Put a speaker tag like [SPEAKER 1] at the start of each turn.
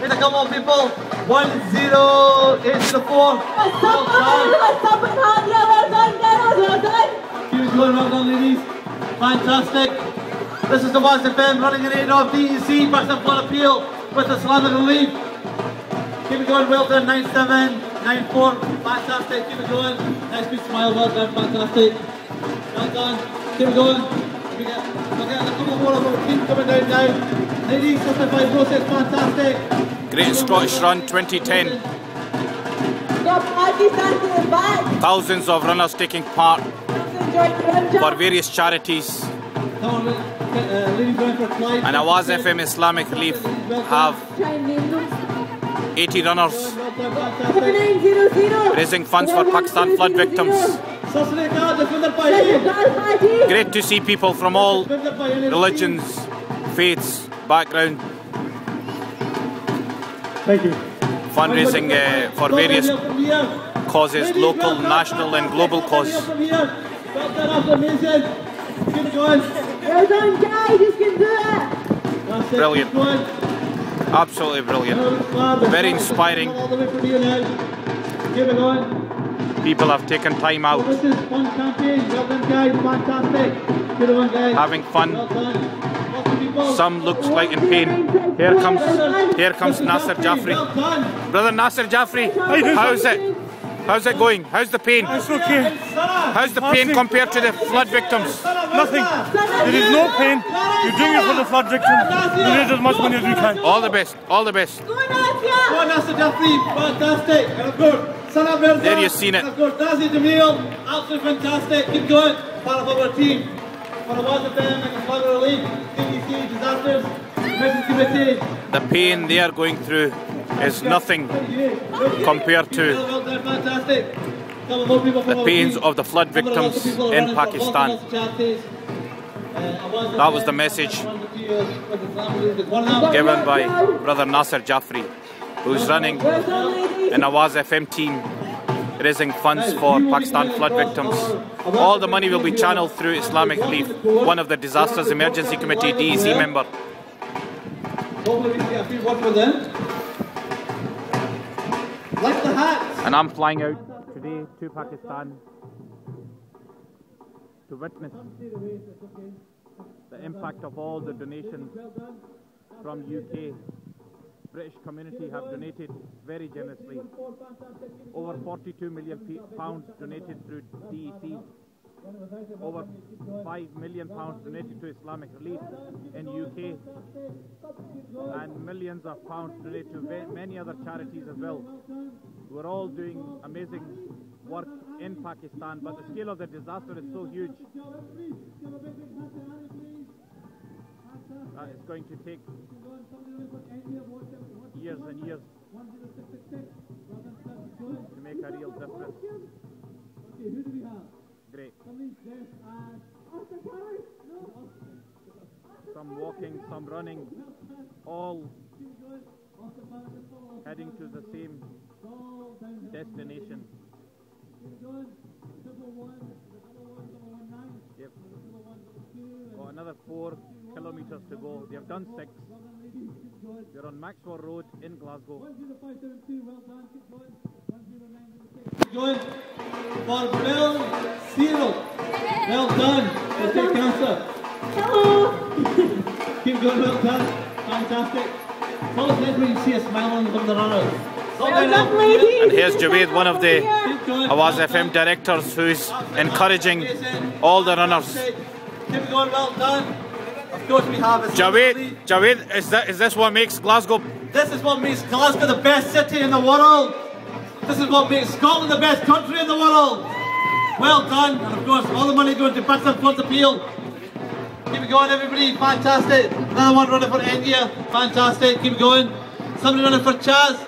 [SPEAKER 1] Wait a couple of people. 10804. Keep going, well done, ladies. Fantastic. This is the Awaz FM running in aid of DEC, Pakistan Flood Appeal with Islamic Relief. Keep it going, well done, 9794. Fantastic, keep it going. Nice big smile, well done, fantastic. Well done, keep it going. We get a couple more of our team coming down now. Ladies, 6506, fantastic.
[SPEAKER 2] Great Scottish Run 2010. Thousands of runners taking part for various charities. And Awaz FM Islamic Relief have 80 runners raising funds for Pakistan flood victims. Great to see people from all religions, faiths, background.
[SPEAKER 1] Thank you.
[SPEAKER 2] Fundraising for various causes, local, national and global causes. Brilliant. Absolutely brilliant. Very inspiring. People have taken time out. Having fun. Some looks like in pain. Here comes Nasser Jaffrey. Brother Nasser Jaffrey, how's it? How's it going? How's the pain?
[SPEAKER 3] It's okay.
[SPEAKER 2] How's the pain compared to the flood victims?
[SPEAKER 3] Nothing. There is no pain. You're doing it for the flood victims. You raise as much money as you can.
[SPEAKER 2] All the best. All the best.
[SPEAKER 1] Fantastic. And of course,
[SPEAKER 2] there you've seen it.
[SPEAKER 1] And of course, Nazi Jamil, absolutely fantastic. Keep going. Part of our team. For Awaz FM and Islamic Relief, DEC, Disasters, Emergency Committee.
[SPEAKER 2] The pain they are going through is nothing compared to the pains of the flood victims in Pakistan. That was the message given by Brother Nasser Jaffrey, who's running an Awaz FM team raising funds for Pakistan flood victims. All the money will be channeled through Islamic Relief, one of the Disasters Emergency Committee DEC member. And I'm flying out today to Pakistan to witness the impact of all the donations from UK. British community have donated very generously. Over 42 million pounds donated through DEC. Over 5 million pounds donated to Islamic Relief in UK. And millions of pounds donated to many other charities as well. We're all doing amazing work in Pakistan, but the scale of the disaster is so huge. It's going to take years and years to make a real difference. Great. Some walking, some running, all heading to the same destination. Yep. Got another 4 kilometers to go. They have done 6. They're on Maxwell Road in Glasgow.
[SPEAKER 1] Going for Bill Cyril. Well done. Take cancer.
[SPEAKER 4] Hello.
[SPEAKER 1] Keep going, well done. Fantastic. Tell us when you see a smile on the runners.
[SPEAKER 2] And here's Javed, one of the Awaz FM directors, who's encouraging all the runners.
[SPEAKER 1] Keep going, well done. Of course we have
[SPEAKER 2] Javed, is this what makes Glasgow?
[SPEAKER 1] This is what makes Glasgow the best city in the world. This is what makes Scotland the best country in the world. Well done. And of course, all the money going to Pakistan Flood Appeal. Keep it going, everybody. Fantastic. Another one running for India. Fantastic. Keep it going. Somebody running for Chaz.